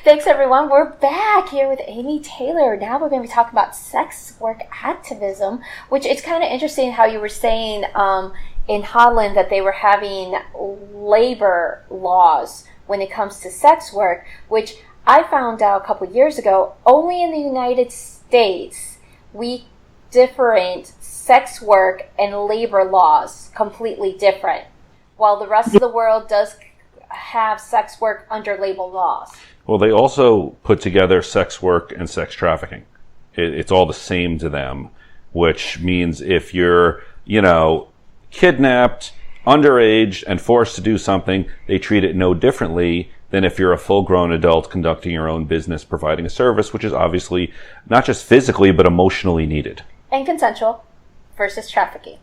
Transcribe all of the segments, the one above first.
Thanks, everyone. We're back here with Amy Taylor. Now we're going to be talking about sex work activism, which it's kind of interesting how you were saying in Holland that they were having labor laws when it comes to sex work, which I found out a couple of years ago, only in the United States we different sex work and labor laws completely different, while the rest of the world does have sex work under labor laws. Well, they also put together sex work and sex trafficking. It's all the same to them, which means if you're, kidnapped, underage, and forced to do something, they treat it no differently than if you're a full-grown adult conducting your own business, providing a service, which is obviously not just physically, but emotionally needed. And consensual versus trafficking.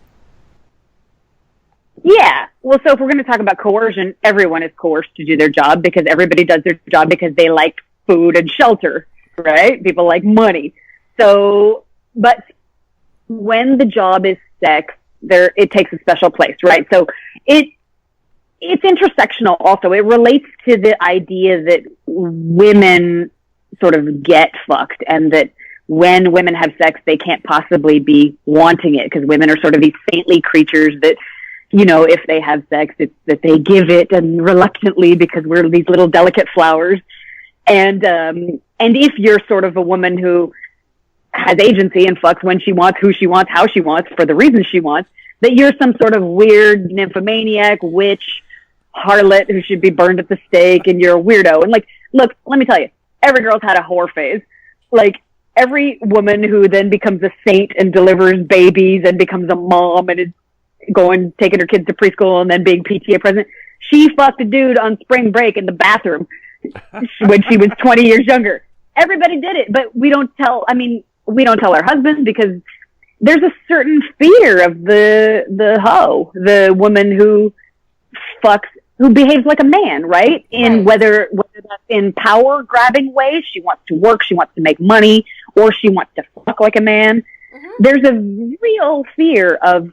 Yeah. Well, so if we're going to talk about coercion, everyone is coerced to do their job because everybody does their job because they like food and shelter, right? People like money. So, but when the job is sex, it takes a special place, right? So it's intersectional also. It relates to the idea that women sort of get fucked and that when women have sex, they can't possibly be wanting it because women are sort of these saintly creatures that, if they have sex, it's that they give it and reluctantly because we're these little delicate flowers. And if you're sort of a woman who has agency and fucks when she wants, who she wants, how she wants, for the reasons she wants, that you're some sort of weird nymphomaniac, witch, harlot who should be burned at the stake and you're a weirdo. And look, let me tell you, every girl's had a whore phase. Every woman who then becomes a saint and delivers babies and becomes a mom and is taking her kids to preschool and then being PTA president, she fucked a dude on spring break in the bathroom when she was 20 years younger. Everybody did it, but we don't tell our husbands because there's a certain fear of the hoe, the woman who behaves like a man, right? In whether that's in power grabbing ways, she wants to work, she wants to make money, or she wants to fuck like a man. Mm-hmm. There's a real fear of,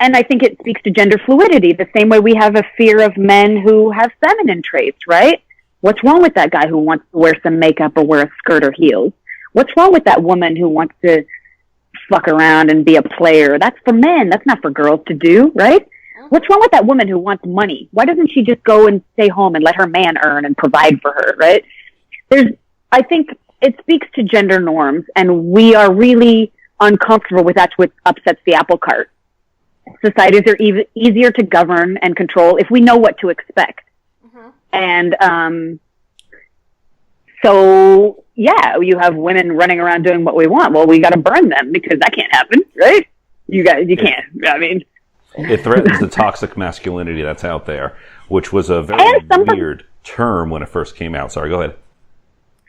and I think it speaks to gender fluidity, the same way we have a fear of men who have feminine traits, right? What's wrong with that guy who wants to wear some makeup or wear a skirt or heels? What's wrong with that woman who wants to fuck around and be a player? That's for men. That's not for girls to do, right? What's wrong with that woman who wants money? Why doesn't she just go and stay home and let her man earn and provide for her, right? I think it speaks to gender norms, and we are really uncomfortable with that's what upsets the apple cart. Societies are easier to govern and control if we know what to expect. Mm-hmm. And so, yeah, you have women running around doing what we want. Well, we got to burn them because that can't happen, right? You can't. I mean... It threatens the toxic masculinity that's out there, which was a very weird term when it first came out. Sorry, go ahead.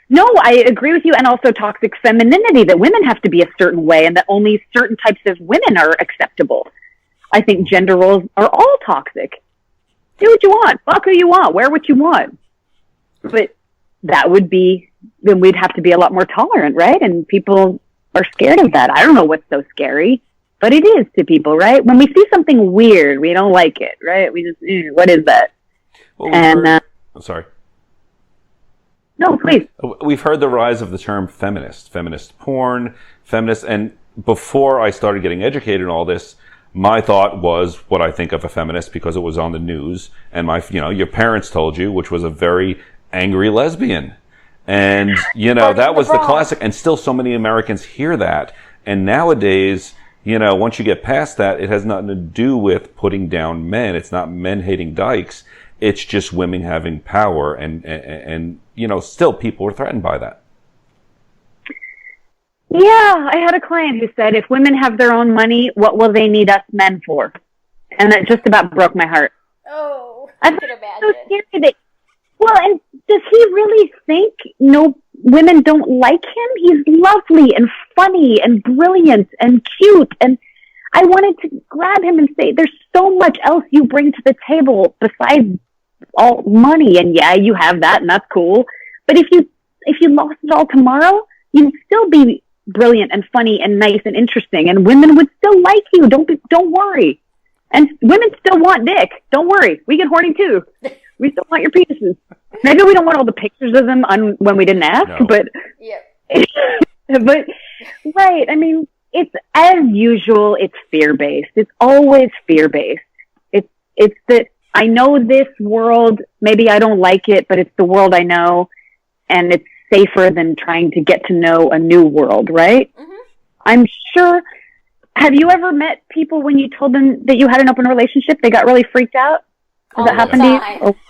No, I agree with you. And also toxic femininity, that women have to be a certain way and that only certain types of women are acceptable. I think gender roles are all toxic. Do what you want. Fuck who you want. Wear what you want. But then we'd have to be a lot more tolerant, right? And people are scared of that. I don't know what's so scary. But it is to people, right? When we see something weird, we don't like it, right? We just, what is that? Well, I'm sorry. No, please. We've heard the rise of the term feminist porn, and before I started getting educated in all this, my thought was what I think of a feminist because it was on the news, and your parents told you, which was a very angry lesbian. And, that was the classic, and still so many Americans hear that. And nowadays... once you get past that, it has nothing to do with putting down men. It's not men hating dykes. It's just women having power. And still people are threatened by that. Yeah, I had a client who said, if women have their own money, what will they need us men for? And that just about broke my heart. Oh, I can imagine. So scary and does he really think women don't like him? He's lovely and funny and brilliant and cute. And I wanted to grab him and say, there's so much else you bring to the table besides all money. And yeah, you have that and that's cool. But if you lost it all tomorrow, you'd still be brilliant and funny and nice and interesting. And women would still like you. Don't worry. And women still want dick. Don't worry. We get horny too. We still want your penises. Maybe we don't want all the pictures of them when we didn't ask, No. but Yeah. but right. I mean, it's as usual. It's fear-based. It's always fear-based. It's that I know this world. Maybe I don't like it, but it's the world I know, and it's safer than trying to get to know a new world, right? Mm-hmm. I'm sure. Have you ever met people when you told them that you had an open relationship, they got really freaked out? Does that happen to you?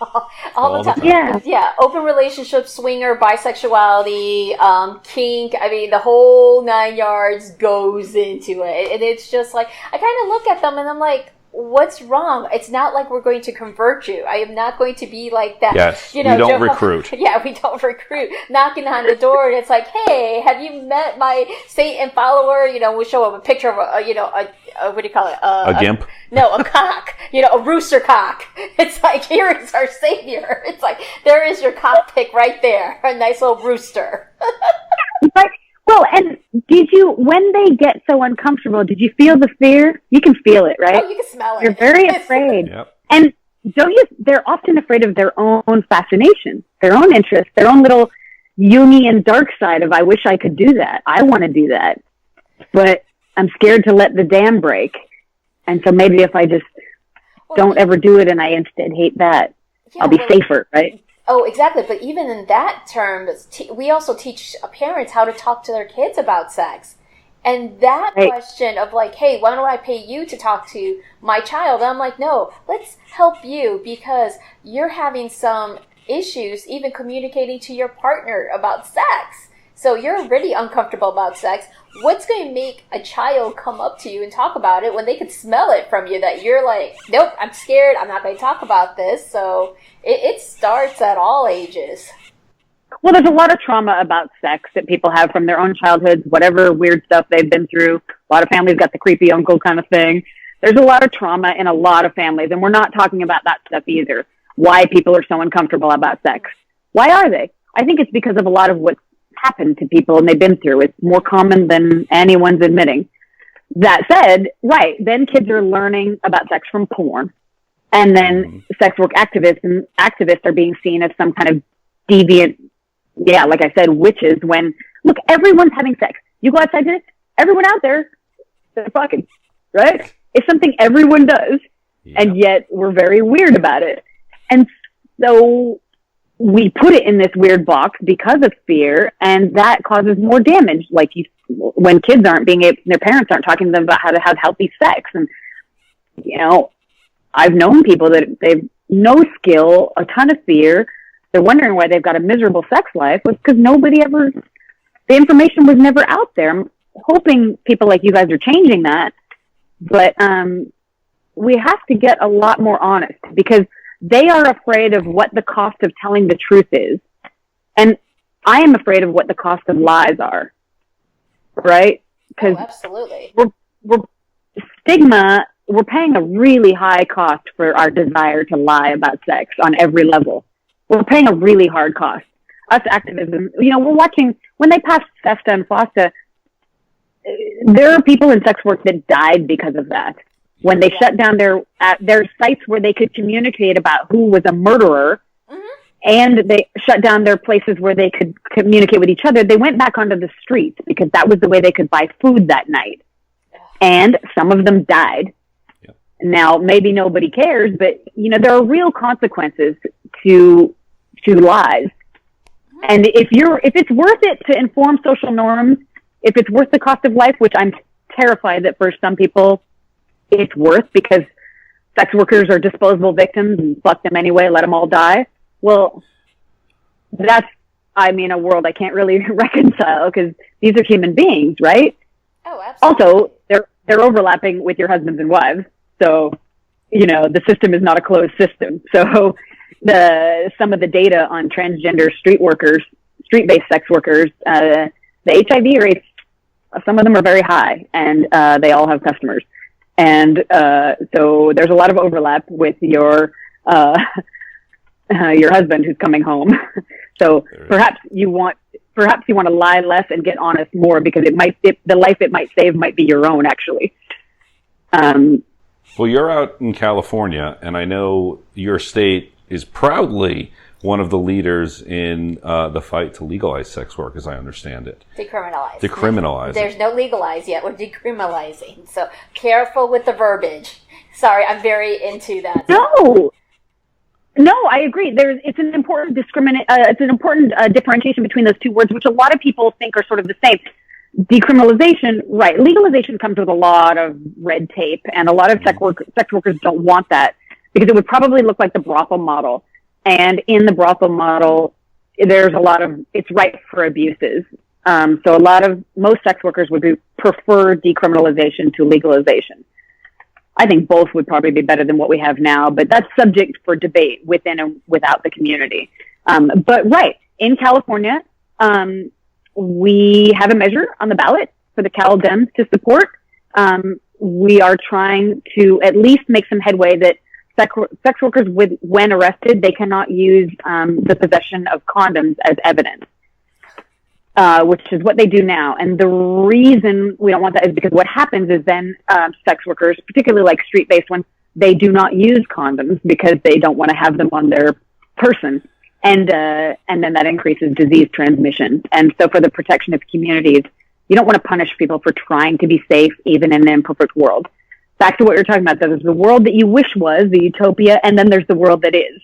Oh. All the time. Yeah. Yeah. Open relationship, swinger, bisexuality, kink. I mean, the whole 9 yards goes into it. And it's just like, I kind of look at them and I'm like, what's wrong? It's not like we're going to convert you. I am not going to be like that. Yes, we don't recruit. Yeah, we don't recruit. Knocking on the door and it's like, hey, have you met my Satan follower? You know, we'll show up a picture of what do you call it? A gimp? No, a cock. A rooster cock. It's like, here is our savior. It's like, there is your cock pick right there. A nice little rooster. But, well, and when they get so uncomfortable, did you feel the fear? You can feel it, right? Oh, you can smell it. You're very afraid. Yep. And they're often afraid of their own fascination, their own interest, their own little Jungian dark side of, I wish I could do that. I want to do that. But I'm scared to let the dam break. And so maybe if I just don't ever do it and I instead hate that, I'll be safer, right? Oh, exactly. But even in that term, we also teach parents how to talk to their kids about sex. And that question of like, hey, why don't I pay you to talk to my child? And I'm like, no, let's help you because you're having some issues even communicating to your partner about sex. So you're already uncomfortable about sex. What's going to make a child come up to you and talk about it when they can smell it from you that you're like, nope, I'm scared. I'm not going to talk about this. So it starts at all ages. Well, there's a lot of trauma about sex that people have from their own childhoods, whatever weird stuff they've been through. A lot of families got the creepy uncle kind of thing. There's a lot of trauma in a lot of families, and we're not talking about that stuff either. Why people are so uncomfortable about sex. Why are they? I think it's because of a lot of what's happened to people and they've been through. It's more common than anyone's admitting. That said, right, then kids are learning about sex from porn. And then sex work activists are being seen as some kind of deviant, like I said, witches when, look, everyone's having sex. You go outside today, everyone out there, they're fucking, right? It's something everyone does, and yet we're very weird about it. And so we put it in this weird box because of fear, and that causes more damage. Like when kids aren't their parents aren't talking to them about how to have healthy sex. And, I've known people that they've no skill, a ton of fear. They're wondering why they've got a miserable sex life. It's because the information was never out there. I'm hoping people like you guys are changing that. But we have to get a lot more honest because they are afraid of what the cost of telling the truth is. And I am afraid of what the cost of lies are. Right? Because absolutely. We're paying a really high cost for our desire to lie about sex on every level. We're paying a really hard cost. Us activism, we're watching, when they passed FESTA and FOSTA, there are people in sex work that died because of that. When they shut down their sites where they could communicate about who was a murderer, and they shut down their places where they could communicate with each other, they went back onto the streets because that was the way they could buy food that night. And some of them died. Yep. Now, maybe nobody cares, but, there are real consequences to lies. And if it's worth it to inform social norms, if it's worth the cost of life, which I'm terrified that for some people it's worth because sex workers are disposable victims and fuck them anyway, let them all die. Well, that's, a world I can't really reconcile because these are human beings, right? Oh, absolutely. Also, they're overlapping with your husbands and wives. So, the system is not a closed system. So some of the data on transgender street-based sex workers, the HIV rates, some of them are very high, and they all have customers. And so there's a lot of overlap with your husband who's coming home. So perhaps you want to lie less and get honest more because the life it might save might be your own, actually. Well, you're out in California, and I know your state is proudly one of the leaders in the fight to legalize sex work, as I understand it. Decriminalize. There's no legalize yet. We're decriminalizing. So careful with the verbiage. Sorry, I'm very into that. No, I agree. It's an important differentiation between those two words, which a lot of people think are sort of the same. Decriminalization, right? Legalization comes with a lot of red tape, and a lot of sex workers don't want that because it would probably look like the brothel model. And in the brothel model, it's ripe for abuses. So most sex workers would prefer decriminalization to legalization. I think both would probably be better than what we have now, but that's subject for debate within and without the community. But right, in California, we have a measure on the ballot for the Cal Dems to support. We are trying to at least make some headway that sex workers, when arrested, they cannot use the possession of condoms as evidence. Which is what they do now. And the reason we don't want that is because what happens is then sex workers, particularly like street-based ones, they do not use condoms because they don't want to have them on their person. And then that increases disease transmission. And so for the protection of communities, you don't want to punish people for trying to be safe even in an imperfect world. Back to what you're talking about, there's the world that you wish was, the utopia, and then there's the world that is.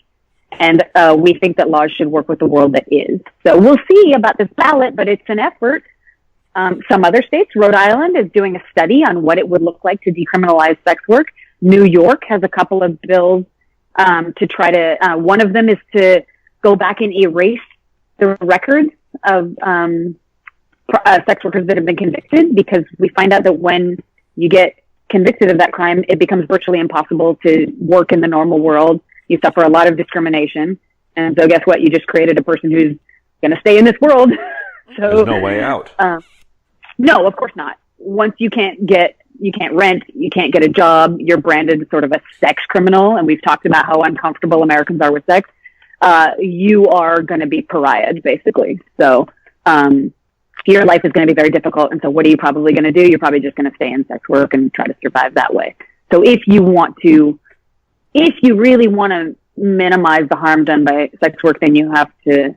And we think that laws should work with the world that is. So we'll see about this ballot, but it's an effort. Some other states, Rhode Island is doing a study on what it would look like to decriminalize sex work. New York has a couple of bills to try to, one of them is to go back and erase the records of sex workers that have been convicted, because we find out that when you get convicted of that crime, it becomes virtually impossible to work in the normal world. You suffer a lot of discrimination. And so guess what? You just created a person who's going to stay in this world. So there's no way out. No, of course not. Once you can't rent, you can't get a job, you're branded sort of a sex criminal. And we've talked about how uncomfortable Americans are with sex. You are going to be pariahed, basically. So, your life is going to be very difficult. And so what are you probably going to do? You're probably just going to stay in sex work and try to survive that way. So if you really want to minimize the harm done by sex work, then you have to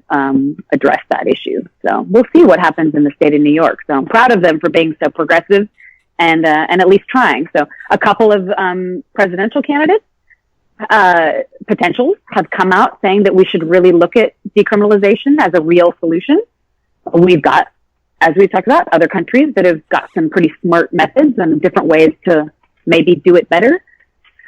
address that issue. So we'll see what happens in the state of New York. So I'm proud of them for being so progressive and at least trying. So a couple of presidential candidates, potentials, have come out saying that we should really look at decriminalization as a real solution. We've got, as we talked about, other countries that have got some pretty smart methods and different ways to maybe do it better.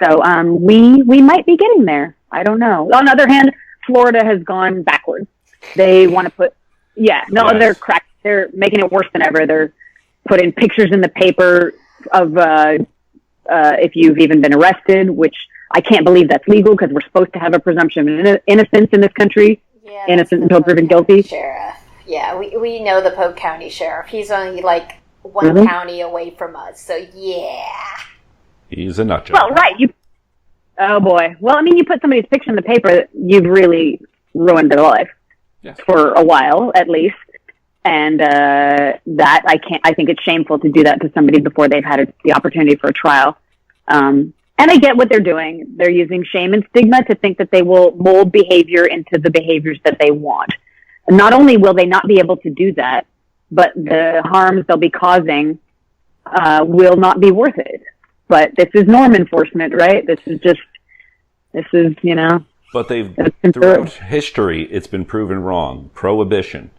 So we might be getting there. I don't know. On the other hand, Florida has gone backwards. They want to put, they're making it worse than ever. They're putting pictures in the paper of if you've even been arrested, which I can't believe that's legal because we're supposed to have a presumption of innocence in this country. Yeah, innocent until proven guilty. Sheriff. Yeah, we know the Polk County Sheriff. He's only like one county away from us. So yeah. He's a nut job. Well, right. Oh boy. Well, I mean, you put somebody's picture in the paper, you've really ruined their life for a while, at least. And I think it's shameful to do that to somebody before they've had the opportunity for a trial. And I get what they're doing. They're using shame and stigma to think that they will mold behavior into the behaviors that they want. And not only will they not be able to do that, but the harms they'll be causing will not be worth it. But this is norm enforcement, right? This is, But throughout history, it's been proven wrong. Prohibition,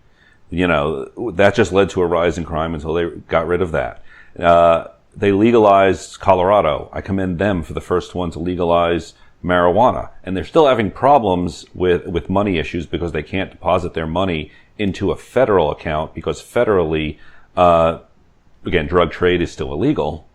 that just led to a rise in crime until they got rid of that. They legalized Colorado. I commend them for the first one to legalize marijuana. And they're still having problems with money issues because they can't deposit their money into a federal account because federally, again, drug trade is still illegal.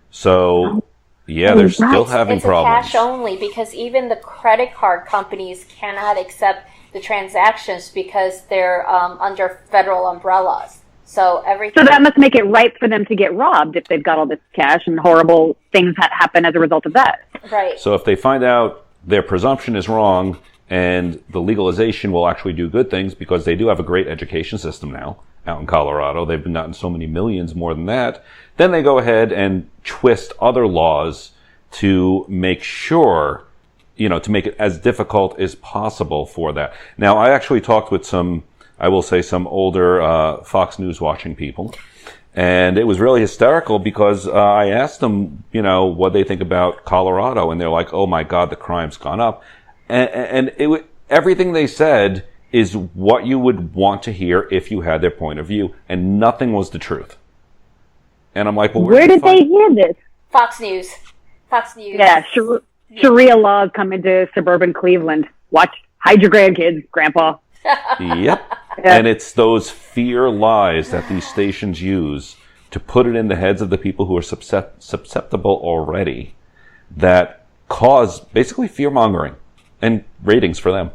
So, they're still having problems. It's cash only because even the credit card companies cannot accept the transactions because they're under federal umbrellas. So that must make it ripe for them to get robbed if they've got all this cash and horrible things that happen as a result of that. Right. So if they find out their presumption is wrong and the legalization will actually do good things because they do have a great education system now out in Colorado. They've been gotten so many millions more than that. Then they go ahead and twist other laws to make sure to make it as difficult as possible for that. Now, I actually talked with some older Fox News watching people, and it was really hysterical because I asked them, what they think about Colorado, and they're like, "Oh my God, the crime's gone up," and everything they said is what you would want to hear if you had their point of view, and nothing was the truth. And I'm like, well, where did they hear this? Fox News. Yeah, Sharia laws coming to suburban Cleveland. Hide your grandkids, Grandpa. Yep. And it's those fear lies that these stations use to put it in the heads of the people who are susceptible already that cause basically fear-mongering and ratings for them.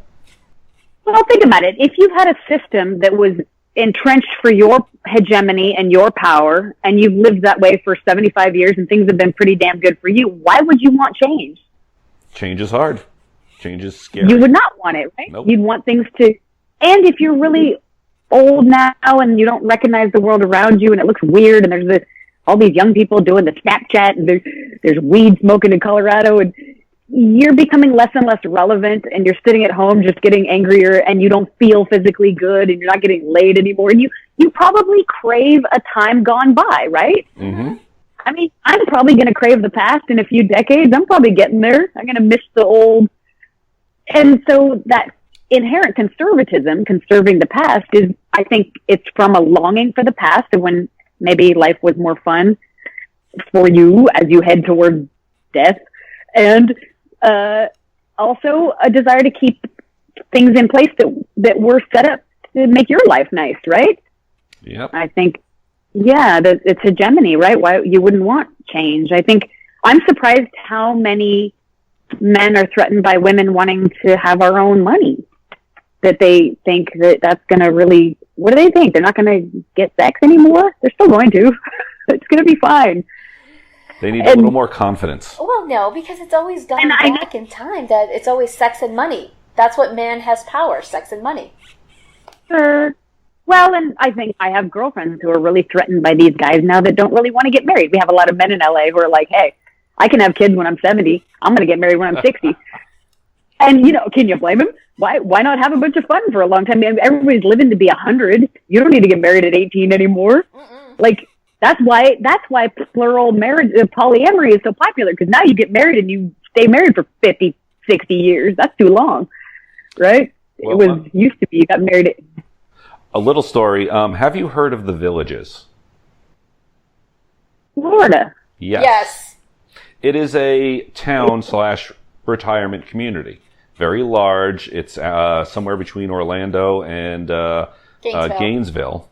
Well, think about it. If you had a system that was entrenched for your hegemony and your power, and you've lived that way for 75 years and things have been pretty damn good for you, why would you want change? Change is hard. Change is scary. You would not want it, right? Nope. You'd want things to... And if you're really old now and you don't recognize the world around you and it looks weird and there's all these young people doing the Snapchat and there's weed smoking in Colorado and you're becoming less and less relevant and you're sitting at home just getting angrier and you don't feel physically good and you're not getting laid anymore and you probably crave a time gone by, right? Mm-hmm. I mean, I'm probably going to crave the past in a few decades. I'm probably getting there. I'm going to miss the old. And so that inherent conservatism, conserving the past, I think it's from a longing for the past and when maybe life was more fun for you as you head towards death. And also a desire to keep things in place that were set up to make your life nice, right? Yep. I think, it's hegemony, right? Why you wouldn't want change. I think I'm surprised how many men are threatened by women wanting to have our own money, that they think that's going to really, what do they think? They're not going to get sex anymore? They're still going to. It's going to be fine. They need a little more confidence. Well, no, because it's always gone back in time that it's always sex and money. That's what man has power, sex and money. Sure. Well, and I think I have girlfriends who are really threatened by these guys now that don't really want to get married. We have a lot of men in LA who are like, hey, I can have kids when I'm 70. I'm going to get married when I'm 60. And, can you blame him? Why not have a bunch of fun for a long time? I mean, everybody's living to be 100. You don't need to get married at 18 anymore. Mm-mm. Like, that's why plural marriage, polyamory is so popular, because now you get married and you stay married for 50, 60 years. That's too long, right? Well, it used to be you got married. A little story. Have you heard of the Villages? Florida. Yes. It is a town/retirement community. Very large. It's somewhere between Orlando and Gainesville.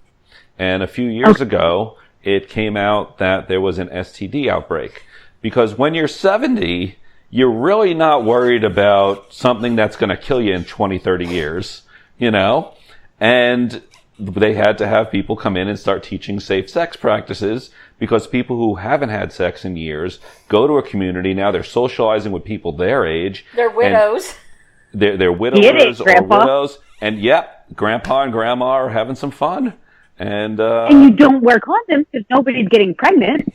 And a few years ago, it came out that there was an STD outbreak. Because when you're 70, you're really not worried about something that's going to kill you in 20, 30 years, And they had to have people come in and start teaching safe sex practices because people who haven't had sex in years go to a community. Now they're socializing with people their age. They're widows. They're widowers or widows. And Grandpa and Grandma are having some fun. And you don't wear condoms because nobody's getting pregnant.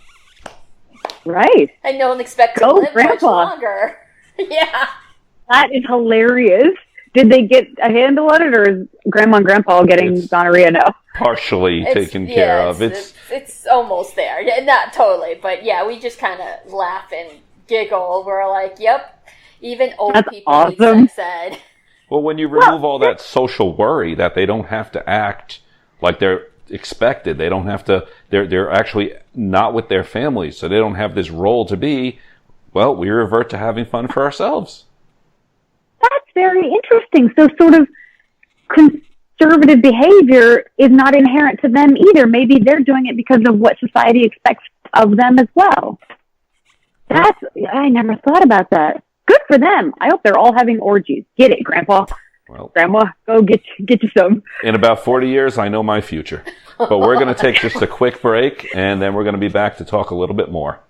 Right. And no one expects to live much longer. Yeah. That is hilarious. Did they get a handle on it, or is Grandma and Grandpa getting gonorrhea now? Partially taken care of. It's almost there. Yeah, not totally, but we just kind of laugh and giggle. We're like, yep, even old people need sex ed. Well, when you remove all that social worry that they don't have to act like they're expected, they don't have to, they're actually not with their families, so they don't have this role to be, well, we revert to having fun for ourselves. That's very interesting. So sort of conservative behavior is not inherent to them either. Maybe they're doing it because of what society expects of them as well. I never thought about that. Good for them. I hope they're all having orgies. Get it, Grandpa. Well, Grandma, go get you some. In about 40 years, I know my future. But we're going to take just a quick break, and then we're going to be back to talk a little bit more.